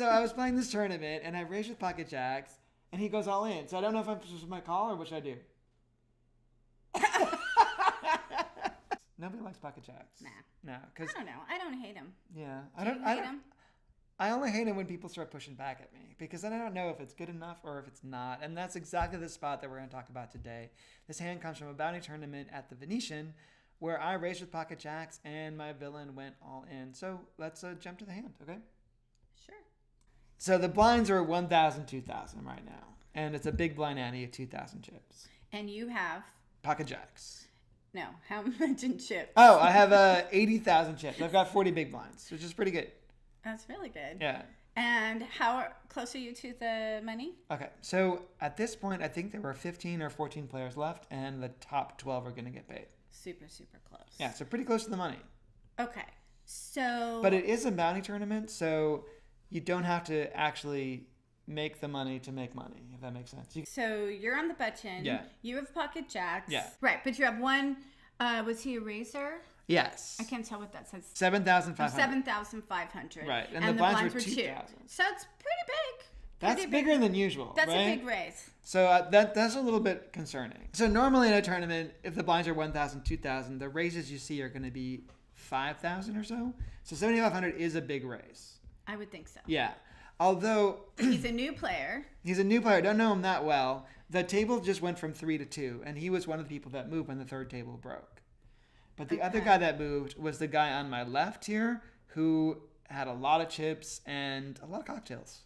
So I was playing this tournament, and I raised with pocket jacks, and he goes all in. So I don't know if I'm supposed to call or what should I do? Nobody likes pocket jacks. Nah. No, I don't know. I don't hate him. Yeah, I don't hate him. I only hate him when people start pushing back at me because then I don't know if it's good enough or if it's not. And that's exactly the spot that we're going to talk about today. This hand comes from a bounty tournament at the Venetian where I raised with pocket jacks and my villain went all in. So let's jump to the hand, okay? Sure. So the blinds are 1,000, 2,000 right now. And it's a big blind ante of 2,000 chips. And you have? Pocket jacks. No, how much in chips? Oh, I have 80,000 chips. I've got 40 big blinds, which is pretty good. That's really good. Yeah. And how close are you to the money? Okay, so at this point, I think there were 15 or 14 players left, and the top 12 are going to get paid. Super, super close. Yeah, so pretty close to the money. Okay, so... But it is a bounty tournament, so you don't have to actually make the money to make money, if that makes sense. So you're on the button. Yeah. You have pocket jacks. Yeah. Right, but you have one... was he a raiser? Yes. I can't tell what that says. 7,500. 7,500. Right, and the blinds were 2,000. So it's pretty big. That's bigger than usual. That's right? a big raise. So that's a little bit concerning. So normally in a tournament, if the blinds are 1,000, 2,000, the raises you see are going to be 5,000 or so. So 7,500 is a big raise. I would think so. Yeah. Although he's a new player. He's a new player. Don't know him that well. The table just went from 3 to 2, and he was one of the people that moved when the third table broke. But the other guy that moved was the guy on my left here who had a lot of chips and a lot of cocktails.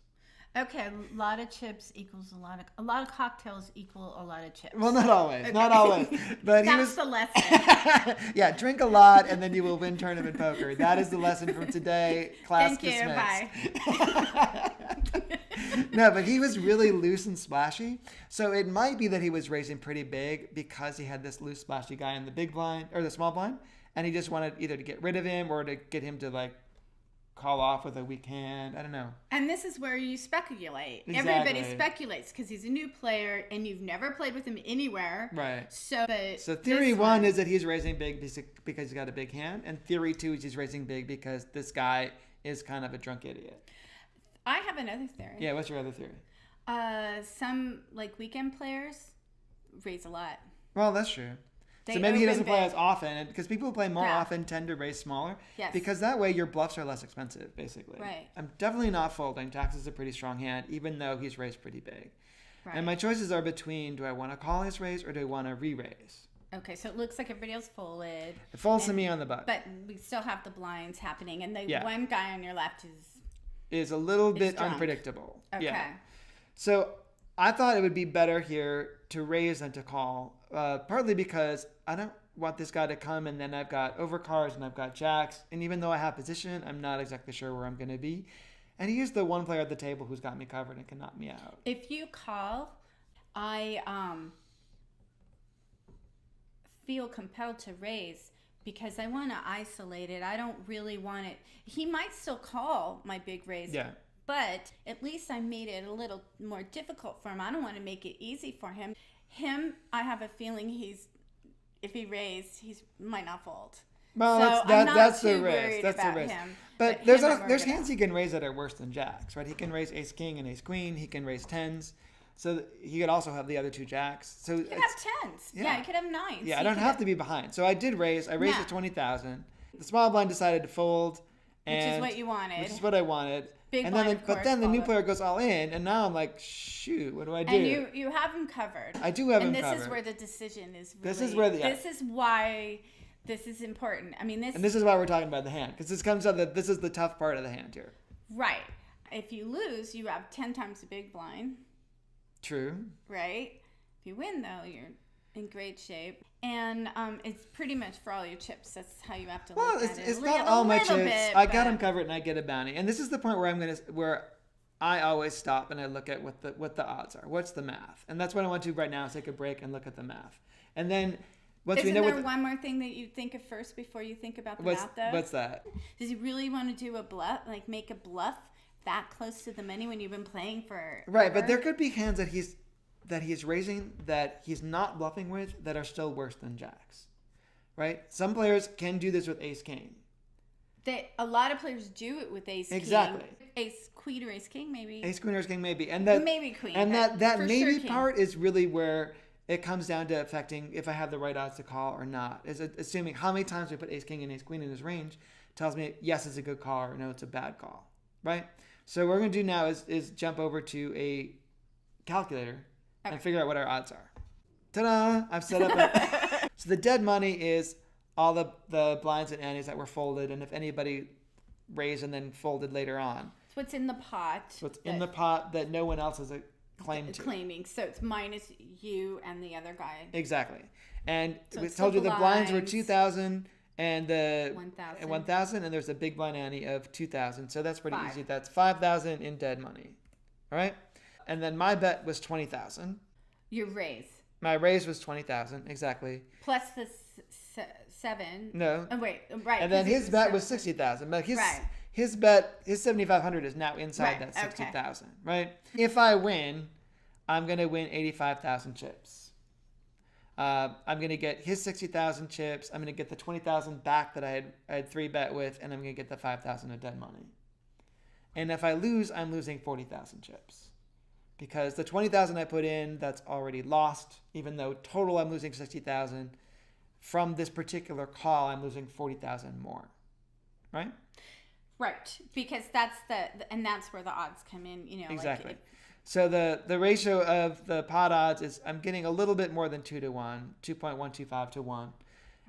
Okay, a lot of chips equals a lot of cocktails equal a lot of chips. Well, not always, okay. Not always. But that's the lesson. Yeah, drink a lot and then you will win tournament poker. That is the lesson from today. Class dismissed. Thank you. Bye. No, but he was really loose and splashy. So it might be that he was raising pretty big because he had this loose, splashy guy in the big blind or the small blind, and he just wanted either to get rid of him or to get him to like call off with a weak hand. I don't know. And this is where you speculate. Exactly. Everybody speculates because he's a new player and you've never played with him anywhere. Right. So theory one is that he's raising big because he's got a big hand, and theory two is he's raising big because this guy is kind of a drunk idiot. I have another theory. Yeah, what's your other theory? Some like weekend players raise a lot. Well, that's true. So maybe he doesn't play as often, because people who play more often tend to raise smaller. Yes. Because that way your bluffs are less expensive, basically. Right. I'm definitely not folding. Jax is a pretty strong hand, even though he's raised pretty big. Right. And my choices are between, do I want to call his raise or do I want to re-raise? Okay, so it looks like everybody else folded. It falls to me on the butt. But we still have the blinds happening, and the one guy on your left is a little bit drunk. Unpredictable. Okay. Yeah. So I thought it would be better here to raise than to call, partly because I don't want this guy to come and then I've got overcards and I've got jacks, and even though I have position, I'm not exactly sure where I'm going to be. And he is the one player at the table who's got me covered and can knock me out. If you call, I feel compelled to raise because I want to isolate it. I don't really want it. He might still call my big raise. Yeah. But at least I made it a little more difficult for him. I don't want to make it easy for him. I have a feeling if he raised, he might not fold. Well, so that's the risk. That's the risk. Him, but there's hands he can raise that are worse than jacks, right? He can raise ace king and ace queen. He can raise tens. So he could also have the other two jacks. So he could have tens. Yeah, he could have nines. Yeah, I don't have to be behind. So I did raise. I raised at 20,000. The small blind decided to fold. Which is what you wanted. Which is what I wanted. Big and blind, then, but then the new player goes all in, and now I'm like, shoot, what do I do? And you have him covered. I do have him covered. And this is where the decision is. Really, This is why this is important. I mean, And this is why we're talking about the hand, because this comes out that this is the tough part of the hand here. Right. If you lose, you have 10 times the big blind. True. Right. If you win, though, you're in great shape. And it's pretty much for all your chips. That's how you have to look at it. It's not all my chips. I got them covered, and I get a bounty. And this is the point where I always stop and I look at what the odds are. What's the math? And that's what I want to do right now is take a break and look at the math. And then once we know one more thing that you think of first before you think about the math, though? What's that? Does he really want to do a bluff, like make a bluff that close to the money when you've been playing for? Right, but there could be hands that he's raising that he's not bluffing with that are still worse than jacks, right? Some players can do this with ace king. A lot of players do it with ace king. Exactly. ace queen or ace king, maybe. Ace queen or ace king, maybe. And that Maybe queen. And that for maybe sure part is really where it comes down to affecting if I have the right odds to call or not. Is assuming how many times we put ace king and ace queen in his range tells me yes, it's a good call or no, it's a bad call, right? So what we're going to do now is jump over to a calculator and figure out what our odds are. Ta-da! I've set up so the dead money is all the blinds and antes that were folded, and if anybody raised and then folded later on. So what's in the pot? So it's in the pot that no one else has a claim to. Claiming. So it's minus you and the other guy. Exactly. And so we told you the blinds were 2,000 and the 1,000. 1,000, and there's a big blind ante of 2,000. So that's pretty 5. easy. That's 5,000 in dead money. All right? And then my bet was 20,000. Your raise. My raise was 20,000, exactly. Plus the 7. No. Oh, wait. Right. And then his bet was 60,000. But his bet, his 7,500 is now inside that 60,000, right? If I win, I'm going to win 85,000 chips. I'm going to get his 60,000 chips. I'm going to get the 20,000 back that I had 3 bet with, and I'm going to get the 5,000 of dead money. And if I lose, I'm losing 40,000 chips. Because the 20,000 I put in, that's already lost, even though total I'm losing 60,000. From this particular call, I'm losing 40,000 more, right? Right, because that's that's where the odds come in, Exactly. Like so the ratio of the pot odds is I'm getting a little bit more than 2 to 1, 2.125 to 1.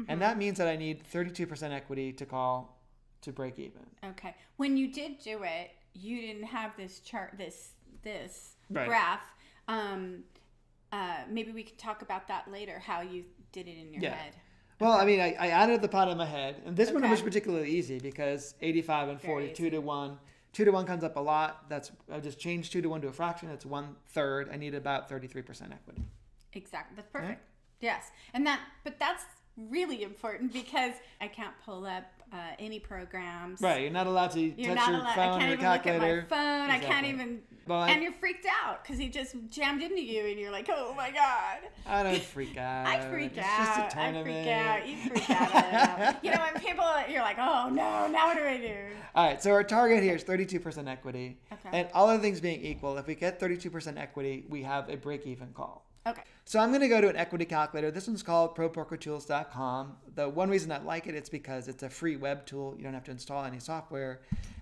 And that means that I need 32% equity to call to break even. Okay. When you did do it, you didn't have this chart, this right. graph. Maybe we could talk about that later, how you did it in your head. Well, I mean, I added the pot in my head. And this one was particularly easy because 85 and 40, 2 to 1. 2 to 1 comes up a lot. I just changed 2 to 1 to a fraction. It's 1/3. I need about 33% equity. Exactly. That's perfect. Yeah. Yes. But that's really important because I can't pull up any programs. Right. You're not allowed to touch your phone or calculator. I can't even look at my phone. Exactly. I can't even... and you're freaked out because he just jammed into you and you're like, oh my God. I don't freak out. I freak it's out. Just a tournament. I freak out. You freak out. When people, you're like, oh no, now what do I do? All right. So our target here is 32% equity. Okay. And all other things being equal, if we get 32% equity, we have a break-even call. Okay. So I'm going to go to an equity calculator. This one's called ProPokerTools.com. The one reason I like it, it's because it's a free web tool. You don't have to install any software.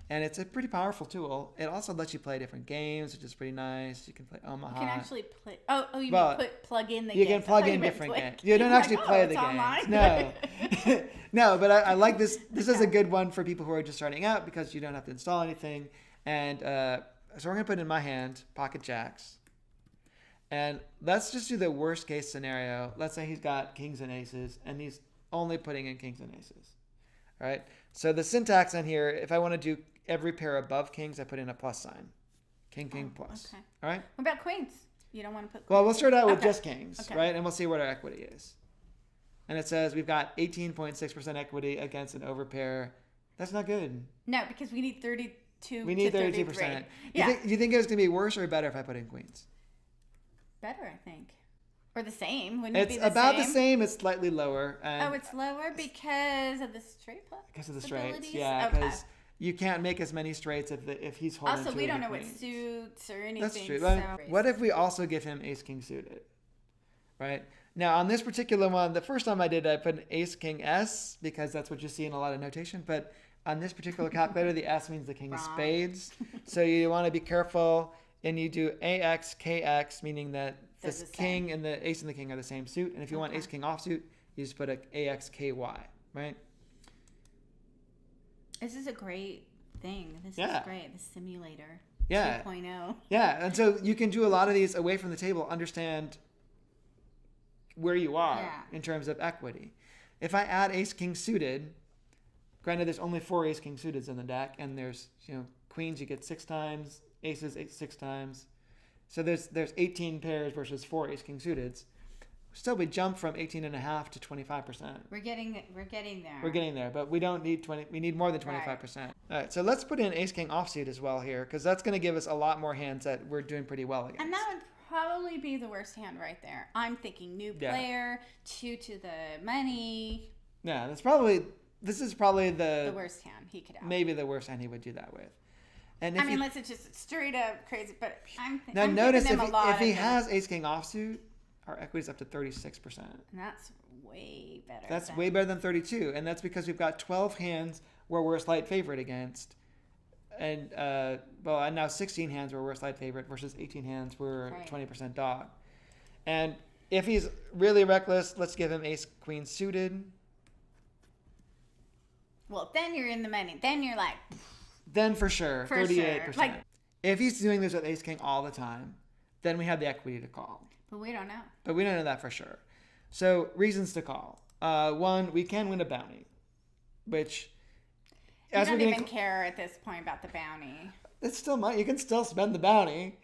And it's a pretty powerful tool. It also lets you play different games, which is pretty nice. You can play Omaha. You can actually play. Oh, you mean plug in the games. You can plug in different games. You don't actually play the games. No. No, but I like this. This is a good one for people who are just starting out because you don't have to install anything. And so we're going to put in my hand, pocket jacks. And let's just do the worst case scenario. Let's say he's got kings and aces, and he's only putting in kings and aces. All right. So the syntax on here, if I want to do every pair above kings, I put in a plus sign. King, king, plus. Okay. All right. What about queens? You don't want to put queens? Well, we'll start out with just kings, right? And we'll see what our equity is. And it says we've got 18.6% equity against an overpair. That's not good. No, because we need 32. We need 32%. Yeah. Do you think it's going to be worse or better if I put in queens? Better, I think. Or the same. Wouldn't it be the same? It's about the same. It's slightly lower. It's lower because of the straight plus? Because of the straights, yeah. Because you can't make as many straights if he's holding Also, two we of don't the know what queens. suits or anything. That's true. So. What if we also give him ace-king suited? Right? Now, on this particular one, the first time I did, I put an ace-king S because that's what you see in a lot of notation. But on this particular calculator, the S means the king of spades. So you want to be careful. And you do AX, KX, meaning that this king and the ace and the king are the same suit. And if you want ace-king offsuit, you just put a AX, KY, right? This is a great thing. This is great. The simulator 2.0. Yeah, and so you can do a lot of these away from the table, understand where you are in terms of equity. If I add ace-king suited, granted there's only 4 ace-king suiteds in the deck, and there's, queens you get 6 times, aces 6 times. So there's 18 pairs versus 4 ace-king suiteds. Still, we jump from 18.5% to 25%. We're getting there. We're getting there, but we don't need 20. We need more than 25%. Right. All right, so let's put in ace-king offsuit as well here, because that's going to give us a lot more hands that we're doing pretty well against. And that would probably be the worst hand right there. I'm thinking new player, 2 to the money. Yeah, this is probably the worst hand he could have. Maybe the worst hand he would do that with. And I mean, unless it's just straight up crazy, but now I'm notice giving them a lot if he of has ace king offsuit, our equity's up to 36%. and that's way better. That's way better than 32, and that's because we've got 12 hands where we're a slight favorite against, and and now 16 hands where we're a slight favorite versus 18 hands where we're 20% dog. And if he's really reckless, let's give him ace queen suited. Well, then you're in the money. Then you're like. Then for sure, 38%. Sure. Like, if he's doing this with ace king all the time, then we have the equity to call. But we don't know. But we don't know that for sure. So reasons to call. One, we can win a bounty, which you don't even care at this point about the bounty. It's still money. You can still spend the bounty.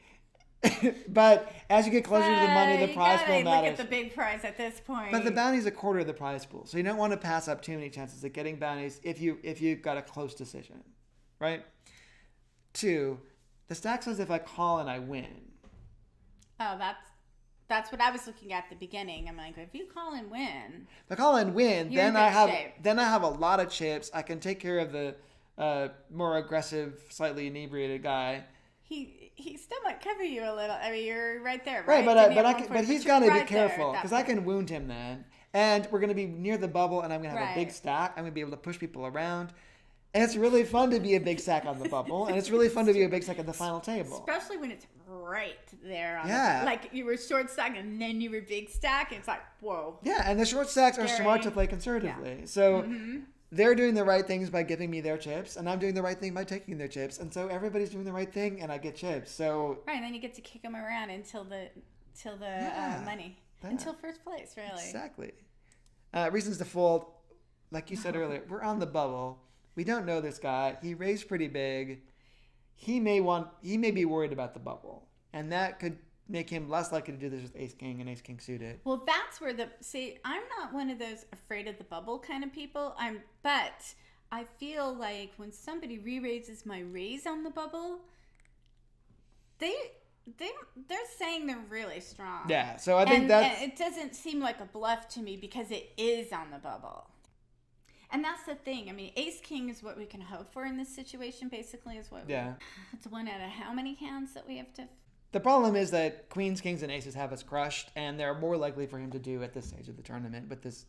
But as you get closer to the money, the prize pool matters. Look at the big prize at this point. But the bounty's a quarter of the prize pool, so you don't want to pass up too many chances of getting bounties if you've got a close decision, right? 2, the stack says if I call and I win. Oh, that's what I was looking at the beginning. I'm like, if you call and win. If I call and win, then I have a lot of chips. I can take care of the more aggressive, slightly inebriated guy. He still might cover you a little. I mean, you're right there, right? But he's got to be careful because I can wound him then, and we're going to be near the bubble, and I'm going to have a big stack. I'm going to be able to push people around, and it's really fun to be a big stack on the bubble, and it's really fun to be a big stack at the final table, especially when it's right there. Like you were short stack and then you were big stack. It's like whoa. Yeah, and the short stacks are smart to play conservatively, so. Mm-hmm. They're doing the right things by giving me their chips, and I'm doing the right thing by taking their chips, and so everybody's doing the right thing, and I get chips. So right, and then you get to kick them around until the money, until first place, really. Exactly. Reasons to fold, like you said earlier, we're on the bubble. We don't know this guy. He raised pretty big. He may be worried about the bubble, and that could make him less likely to do this with ace king and ace king suited. Well, that's where I'm not one of those afraid of the bubble kind of people. But I feel like when somebody re-raises my raise on the bubble, they're saying they're really strong. Yeah, so I think that it doesn't seem like a bluff to me because it is on the bubble. And that's the thing. I mean, ace king is what we can hope for in this situation. Basically, is what. It's one out of how many hands that we have to. The problem is that queens, kings, and aces have us crushed, and they're more likely for him to do at this stage of the tournament. But this,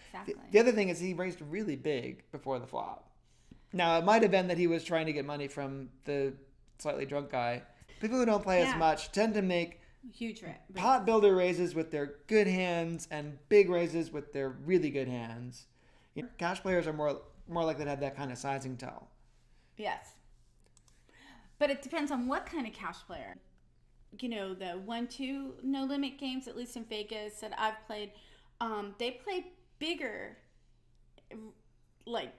exactly. The other thing is he raised really big before the flop. Now, it might have been that he was trying to get money from the slightly drunk guy. People who don't play as much tend to make huge pot builder raises with their good hands and big raises with their really good hands. You know, cash players are more likely to have that kind of sizing tell. Yes. But it depends on what kind of cash player. You know, the 1-2 no limit games, at least in Vegas that I've played, they play bigger, like,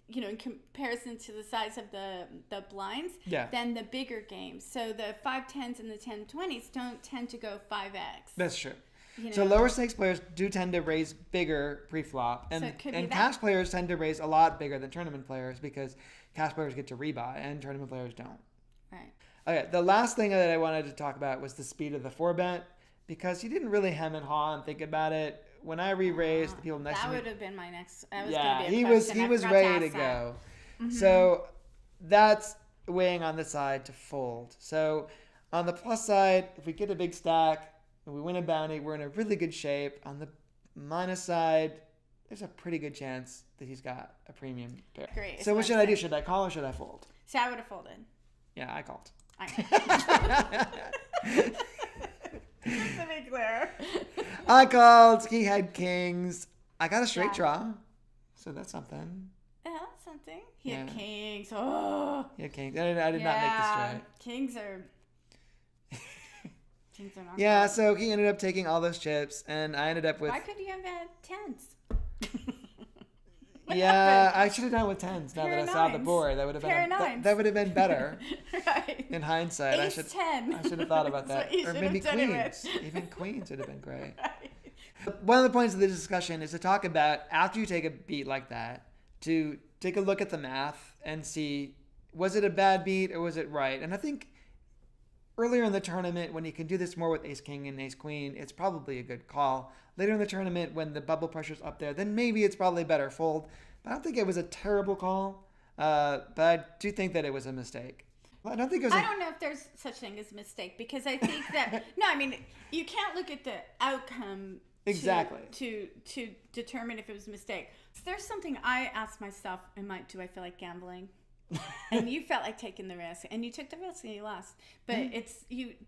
you know, in comparison to the size of the blinds than the bigger games. So the 5-10s and the 10-20s don't tend to go 5x. That's true. You know? So lower stakes players do tend to raise bigger pre-flop, and cash players tend to raise a lot bigger than tournament players because cash players get to rebuy and tournament players don't. Right. Okay, the last thing that I wanted to talk about was the speed of the 4-bet, because he didn't really hem and haw and think about it. When I re-raised, the people next to me... That would have been my next... he was ready to go. Mm-hmm. So that's weighing on the side to fold. So on the plus side, if we get a big stack and we win a bounty, we're in a really good shape. On the minus side, there's a pretty good chance that he's got a premium pair. Great. So what should I do? Should I call or should I fold? So I would have folded. Yeah, I called. Just to be clear. I called. He had kings. I got a straight draw. So that's something. Yeah, that's something. He had kings. Oh. He had kings. I did not make the straight. Kings are not good. So he ended up taking all those chips, and I ended up with... Why could you have had tens? I should have done with tens now that I saw the board. That would have been better. Right. In hindsight, I should have thought about that. Or maybe queens. Even queens would have been great. Right. One of the points of the discussion is to talk about, after you take a beat like that, to take a look at the math and see, was it a bad beat or was it right? And I think earlier in the tournament, when you can do this more with ace king and ace queen, it's probably a good call. Later in the tournament, when the bubble pressure's up there, then maybe it's probably better fold. But I don't think it was a terrible call. But I do think that it was a mistake. Well, I don't think it was. I don't know if there's such thing as a mistake, because I think that no, I mean, you can't look at the outcome Exactly. to determine if it was a mistake. There's something I asked myself, do I feel like gambling? And you felt like taking the risk, and you took the risk and you lost. But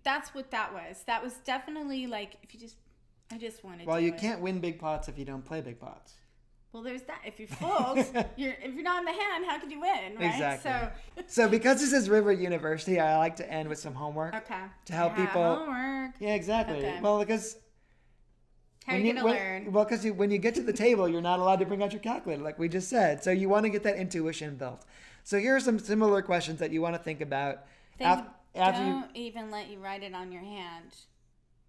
that's what that was. That was definitely like, I just wanted to. Well, you can't win big pots if you don't play big pots. Well, there's that. If you fold, if you're not in the hand, how could you win, right? Exactly. So because this is River University, I like to end with some homework. Okay. To help people. Homework. Yeah, exactly. Okay. Well, because how are you gonna learn? Well, because when you get to the table, you're not allowed to bring out your calculator, like we just said. So you want to get that intuition built. So here are some similar questions that you want to think about. They don't even let you write it on your hand.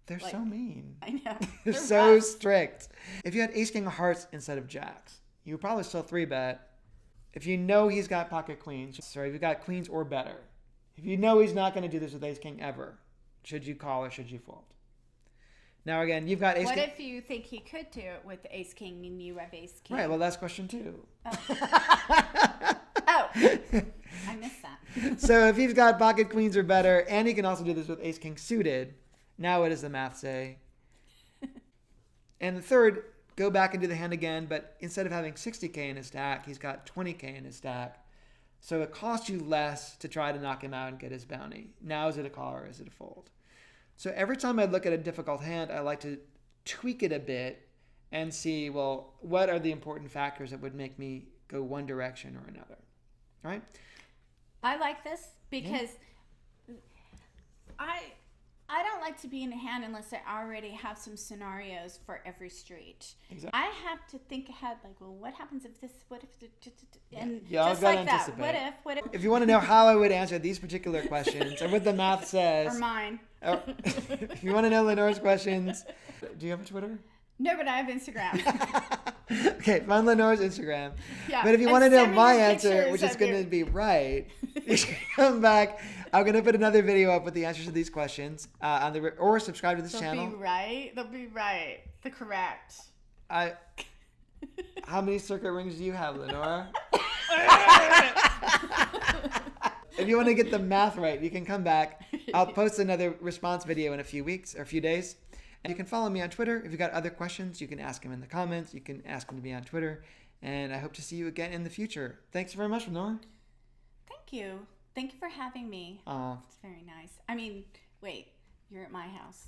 They're so mean. I know. They're so strict. If you had ace king of hearts instead of jacks, you would probably still 3-bet. If you know he's got pocket queens, sorry, if you've got queens or better. If you know he's not going to do this with ace king ever, should you call or should you fold? Now again, you've got ace king. What if you think he could do it with ace king and you have ace king? Right, well that's question 2. Oh, I missed that. So if he's got pocket queens or better, and he can also do this with ace king suited, now what does the math say? And the third, go back into the hand again, but instead of having 60k in his stack, he's got 20k in his stack. So it costs you less to try to knock him out and get his bounty. Now is it a call or is it a fold? So every time I look at a difficult hand, I like to tweak it a bit and see, well, what are the important factors that would make me go one direction or another? All right? I like this because I don't like to be in a hand unless I already have some scenarios for every street. Exactly. I have to think ahead, like, well, what happens if this, what if, and just like that. What if? If you want to know how I would answer these particular questions or what the math says. Or mine. If you want to know Lynnore's questions, do you have a Twitter? No, but I have Instagram. Okay, find Lynnore's Instagram. Yeah. But if you want to know my answer, which is going to be right, you should come back. I'm going to put another video up with the answers to these questions or subscribe to this channel. They'll be right. They'll be right. The correct. How many circuit rings do you have, Lynnore? If you want to get the math right, you can come back. I'll post another response video in a few weeks or a few days. And you can follow me on Twitter. If you've got other questions, you can ask them in the comments. You can ask them to be on Twitter. And I hope to see you again in the future. Thanks very much, Lynnore. Thank you. Thank you for having me. Oh. It's very nice. I mean, wait, you're at my house.